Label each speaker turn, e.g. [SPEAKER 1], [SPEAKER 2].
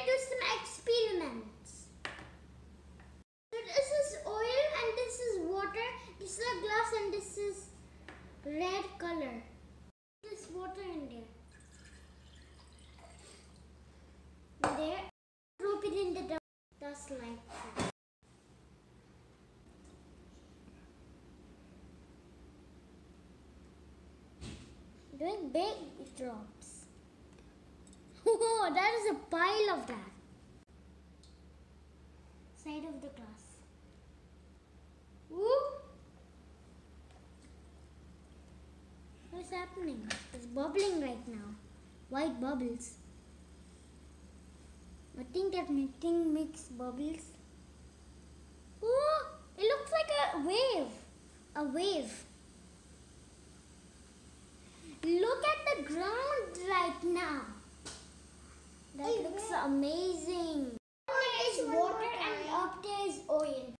[SPEAKER 1] do some experiments. So this is oil and this is water. This is a glass and this is red color. There's water in there. There. Drop it in the dust. Just like that. Doing big drops. Oh, that is a pile of that. Side of the glass. Woo! What is happening? It's bubbling right now. White bubbles. I think that thing makes bubbles. Oh, it looks like a wave. A wave. Look at the ground right now. That looks amazing. Down there is water and up there is oil.